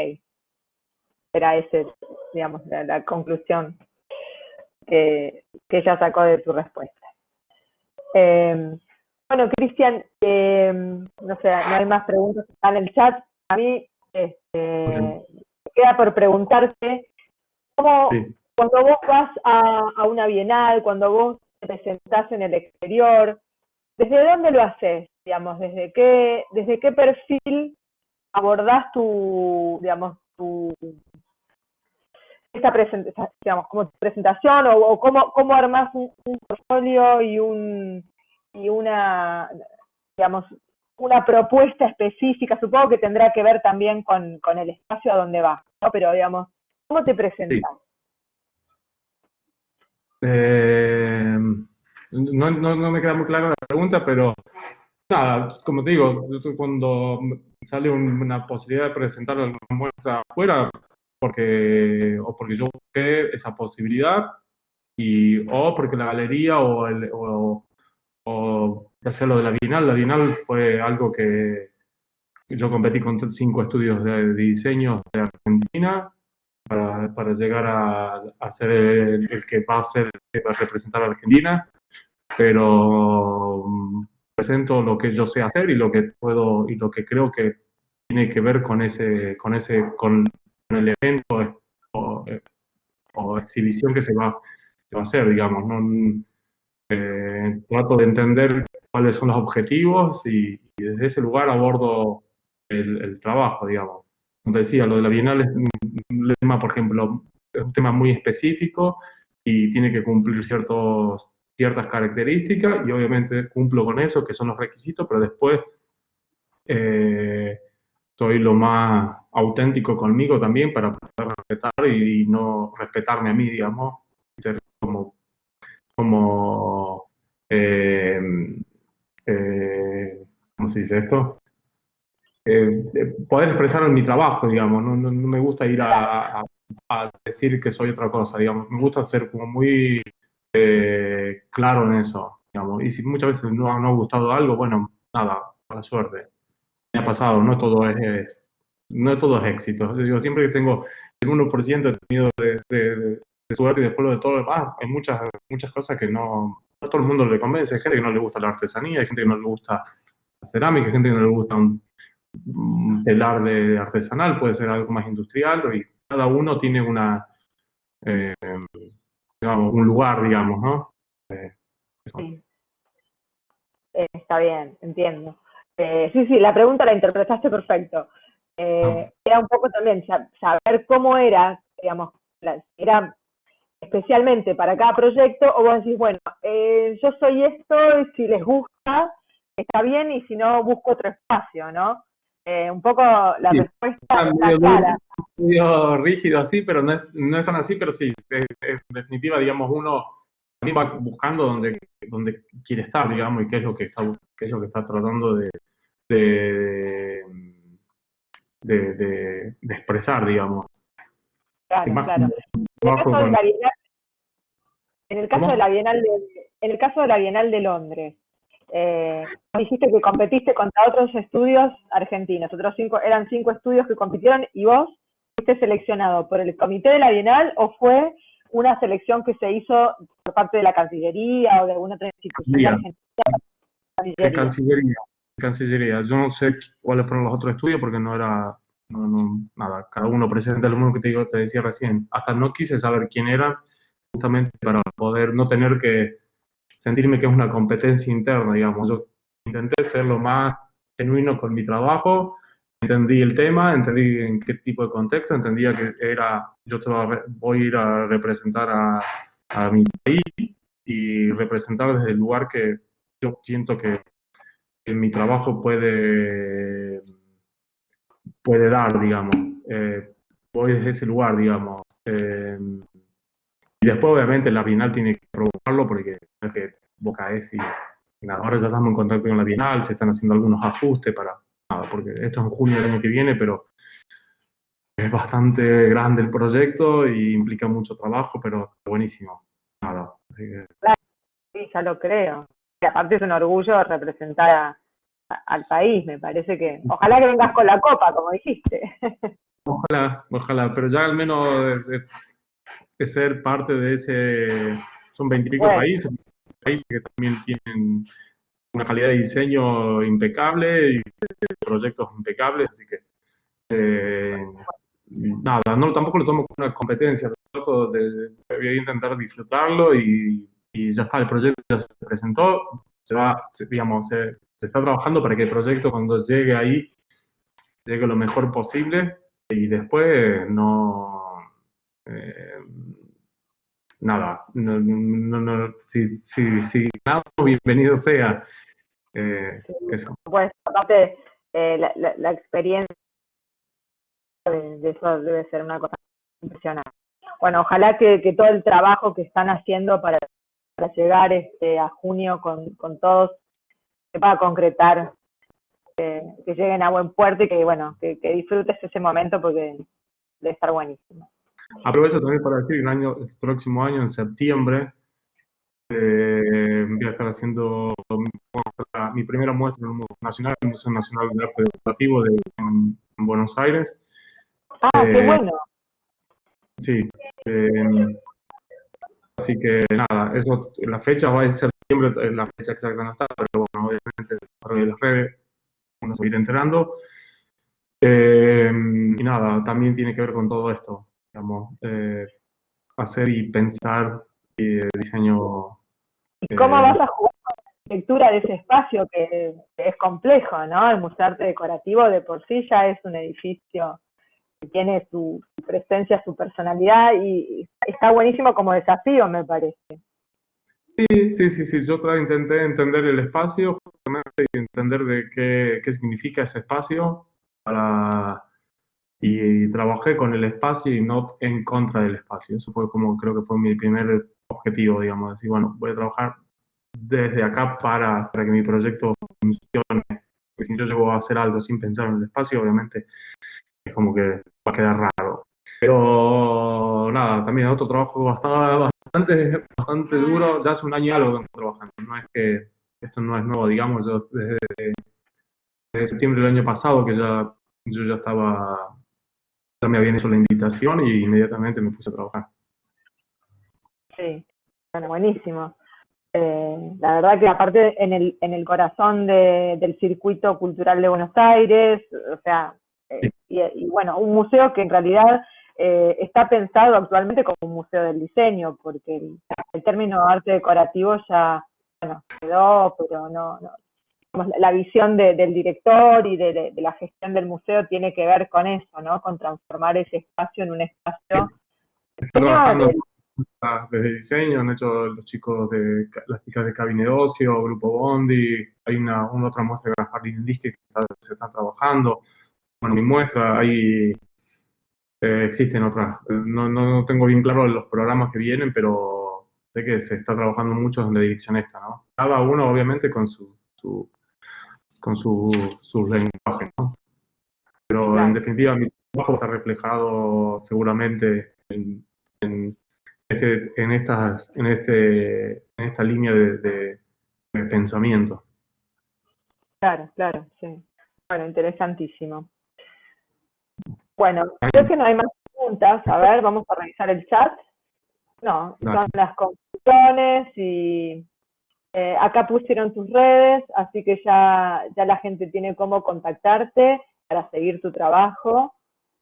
Speaker 1: era ese, digamos, la conclusión que ella sacó de tu respuesta. Bueno, Cristian, no sé, no hay más preguntas en el chat. A mí
Speaker 2: Okay.
Speaker 1: me queda por preguntarte, ¿cómo,
Speaker 2: Sí.
Speaker 1: cuando vos vas a una bienal, cuando vos te presentás en el exterior, ¿desde dónde lo haces? Digamos, ¿desde qué perfil abordás digamos, esta presentación, digamos, como tu presentación o cómo armás un portfolio y una, digamos, una propuesta específica, supongo que tendrá que ver también con el espacio a donde vas, ¿no? Pero digamos, ¿cómo te
Speaker 2: Sí.
Speaker 1: presentas?
Speaker 2: No me queda muy clara la pregunta, pero nada, como te digo, cuando sale una posibilidad de presentar alguna muestra afuera, o porque yo busqué esa posibilidad, o porque la galería o ya sea lo de la Bienal fue algo que yo competí con 5 estudios de diseño de Argentina para llegar a ser el que va a ser, el que va a representar a Argentina, pero presento lo que yo sé hacer y lo que puedo y lo que creo que tiene que ver con el evento o exhibición que se va a hacer, digamos, ¿no? Trato de entender cuáles son los objetivos y desde ese lugar abordo el trabajo, digamos. Como te decía, lo de la Bienal es un tema, por ejemplo, es un tema muy específico y tiene que cumplir ciertas características y obviamente cumplo con eso, que son los requisitos, pero después eh, soy lo más auténtico conmigo también para poder respetar y no respetarme a mí, digamos, ser como eh, ¿cómo se dice esto? Poder expresar en mi trabajo, digamos, no me gusta ir a decir que soy otra cosa, digamos, me gusta ser como muy claro en eso, digamos, y si muchas veces no ha gustado algo, bueno, nada, mala suerte, me ha pasado, no todo es éxito, yo digo, siempre que tengo el 1% he tenido de suerte y después lo de todo lo demás, hay muchas cosas que no todo el mundo le convence, hay gente que no le gusta la artesanía, hay gente que no le gusta la cerámica, hay gente que no le gusta un telar de artesanal, puede ser algo más industrial, y cada uno tiene eh, digamos, un lugar, digamos, ¿no? Eso.
Speaker 1: Sí, está bien, entiendo. Sí, sí, la pregunta la interpretaste perfecto. Era un poco también saber cómo era, digamos, era especialmente para cada proyecto, o vos decís, bueno, yo soy esto, y si les gusta, está bien, y si no, busco otro espacio, ¿no? Un poco la
Speaker 2: Sí,
Speaker 1: respuesta
Speaker 2: está
Speaker 1: está clara.
Speaker 2: medio rígido así, pero no es tan así, pero sí, en definitiva, digamos, uno también va buscando donde quiere estar, digamos, y qué es lo que está tratando de, de expresar, digamos. Y
Speaker 1: Claro,
Speaker 2: más
Speaker 1: claro. En el
Speaker 2: trabajo
Speaker 1: caso de
Speaker 2: con...
Speaker 1: la Bienal, en el caso de la
Speaker 2: ¿Cómo?
Speaker 1: Bienal en el caso de la Bienal de Londres, dijiste que competiste contra otros estudios argentinos, eran 5 estudios que compitieron y vos fuiste seleccionado por el comité de la Bienal o fue una selección que se hizo por parte de la Cancillería o de alguna otra institución de
Speaker 2: Cancillería,
Speaker 1: Argentina.
Speaker 2: de
Speaker 1: Cancillería.
Speaker 2: Cancillería, Cancillería. Yo no sé cuáles fueron los otros estudios porque nada, cada uno presenta lo mismo que te decía recién. Hasta no quise saber quién era, justamente para poder no tener que sentirme que es una competencia interna, digamos. Yo intenté ser lo más genuino con mi trabajo, entendí el tema, entendí en qué tipo de contexto, entendía que voy a ir a representar a mi país y representar desde el lugar que yo siento que mi trabajo puede dar, digamos. Voy desde ese lugar, digamos. Y después, obviamente, la Bienal tiene que probarlo porque no es que vos caes y nada, ahora ya estamos en contacto con la Bienal, se están haciendo algunos ajustes para nada, porque esto es en junio del año que viene, pero es bastante grande el proyecto y implica mucho trabajo, pero está buenísimo. Nada, así que
Speaker 1: Claro, sí, ya lo creo. Y aparte es un orgullo representar al país, me parece que. Ojalá que vengas con la copa, como dijiste.
Speaker 2: ojalá, pero ya al menos de ser parte de son 20 y pico
Speaker 1: Bueno,
Speaker 2: países que también tienen una calidad de diseño impecable y de proyectos impecables, así que eh, nada, tampoco lo tomo como una competencia, voy a intentar disfrutarlo y ya está, el proyecto ya se presentó, digamos, se está trabajando para que el proyecto cuando llegue ahí llegue lo mejor posible y después eh, nada, si ganamos, bienvenido sea. Eso.
Speaker 1: Pues aparte, la experiencia de eso debe ser una cosa impresionante. Bueno, ojalá que todo el trabajo que están haciendo para llegar a junio con todos se pueda concretar, que lleguen a buen puerto y que, bueno, que disfrutes ese momento porque debe estar buenísimo.
Speaker 2: Aprovecho también para decir que el próximo año, en septiembre, voy a estar haciendo mi primera muestra en el Museo Nacional de Arte Decorativo en Buenos Aires.
Speaker 1: Ah, qué bueno.
Speaker 2: Sí. Así que nada, eso, la fecha va a ser septiembre, la fecha exacta no está, pero bueno, obviamente a través de las redes uno se va a ir enterando. Y nada, también tiene que ver con todo esto, digamos, hacer y pensar diseño.
Speaker 1: ¿Y cómo vas a jugar con la arquitectura de ese espacio que es complejo, ¿no? El Museo de Arte Decorativo de por sí ya es un edificio que tiene su presencia, su personalidad y está buenísimo como desafío, me parece.
Speaker 2: Sí. Yo intenté entender el espacio, justamente, y entender de qué significa ese espacio y trabajé con el espacio y no en contra del espacio. Eso fue como, creo que fue mi primer objetivo, digamos, decir, bueno, voy a trabajar desde acá para que mi proyecto funcione. Porque si yo llego a hacer algo sin pensar en el espacio, obviamente es como que va a quedar raro. Pero nada, también otro trabajo bastante duro. Ya hace un año y algo que estoy trabajando. No es que esto no es nuevo, digamos, yo desde septiembre del año pasado que yo ya me habían hecho la invitación y inmediatamente me puse a trabajar.
Speaker 1: Sí, bueno, buenísimo. La verdad que aparte en el corazón del circuito cultural de Buenos Aires, o sea,
Speaker 2: Sí,
Speaker 1: y bueno, un museo que en realidad está pensado actualmente como un museo del diseño, porque el término arte decorativo ya, bueno, quedó, pero no la visión del director y de la gestión del museo tiene que ver con eso, ¿no? Con transformar ese espacio en un espacio de
Speaker 2: está
Speaker 1: diseño
Speaker 2: trabajando desde diseño, han hecho los chicos las chicas de Cabine Ocio, Grupo Bondi, hay una otra muestra de Gaspar Lindis que se está trabajando. Bueno, mi muestra, ahí existen otras, no tengo bien claro los programas que vienen, pero sé que se está trabajando mucho en la dirección esta, ¿no? Cada uno obviamente sus lenguajes, ¿no? Pero en
Speaker 1: claro.
Speaker 2: definitiva mi trabajo está reflejado seguramente en esta línea de pensamiento.
Speaker 1: Claro, claro, sí. Bueno, interesantísimo. Bueno, creo que no hay más preguntas. A ver, vamos a revisar el chat. No,
Speaker 2: Dale.
Speaker 1: son las conclusiones y acá pusieron tus redes, así que ya la gente tiene cómo contactarte para seguir tu trabajo.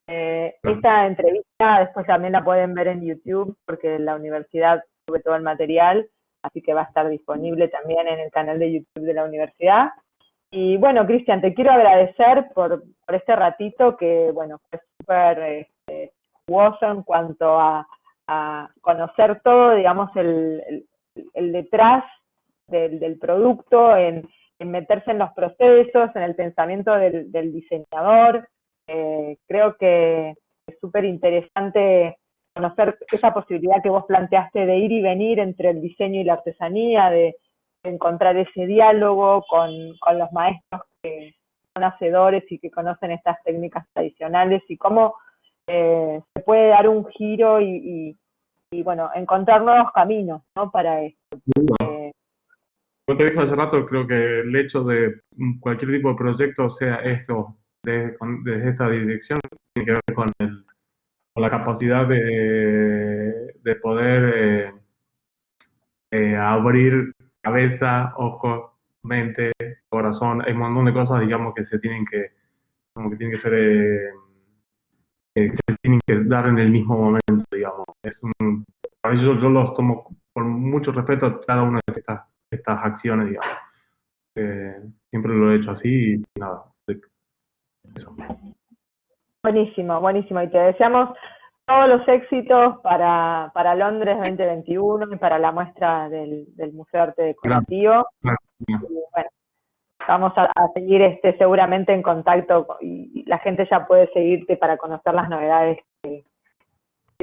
Speaker 1: Esta entrevista después también la pueden ver en YouTube porque la universidad sube todo el material, así que va a estar disponible también en el canal de YouTube de la universidad. Y bueno, Cristian, te quiero agradecer por este ratito que, bueno, fue súper jugoso en cuanto a conocer todo, digamos, el detrás del producto, en meterse en los procesos, en el pensamiento del diseñador. Creo que es súper interesante conocer esa posibilidad que vos planteaste de ir y venir entre el diseño y la artesanía, de encontrar ese diálogo con los maestros que son hacedores y que conocen estas técnicas tradicionales y cómo se puede dar un giro y, bueno, encontrar nuevos caminos, ¿no? Para esto.
Speaker 2: Como te dije hace rato, creo que el hecho de cualquier tipo de proyecto, sea esto, desde esta dirección, tiene que ver con la capacidad de poder abrir cabeza, ojos, mente, corazón. Hay un montón de cosas, digamos, que como que tienen que ser, que se tienen que dar en el mismo momento, digamos. Para eso yo los tomo con mucho respeto a cada una de estas acciones, digamos. Siempre lo he hecho así y nada, eso.
Speaker 1: Buenísimo, buenísimo. Y te deseamos todos los éxitos para Londres 2021 y para la muestra del Museo de Arte
Speaker 2: Gracias.
Speaker 1: Decorativo.
Speaker 2: Gracias.
Speaker 1: Y bueno, vamos a seguir seguramente en contacto y la gente ya puede seguirte para conocer las novedades que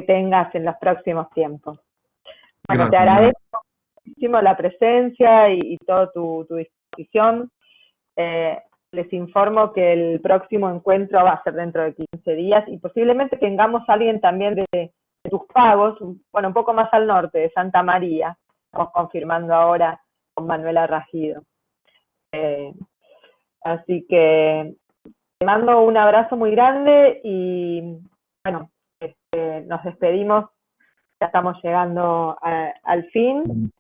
Speaker 1: tengas en los próximos tiempos. Bueno, te agradezco muchísimo la presencia y toda tu disposición. Les informo que el próximo encuentro va a ser dentro de 15 días y posiblemente tengamos a alguien también de tus pagos, bueno, un poco más al norte, de Santa María. Estamos confirmando ahora con Manuela Rajido. Así que te mando un abrazo muy grande y bueno, nos despedimos, ya estamos llegando al fin.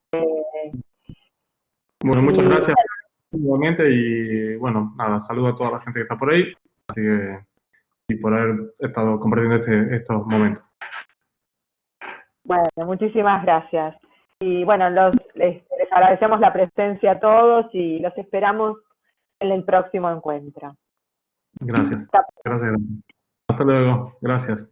Speaker 2: Bueno, muchas gracias nuevamente y bueno, nada, saludo a toda la gente que está por ahí, así que, y por haber estado compartiendo estos momentos.
Speaker 1: Bueno, muchísimas gracias. Y bueno, les agradecemos la presencia a todos y los esperamos en el próximo encuentro.
Speaker 2: Gracias. Gracias. Hasta luego. Gracias.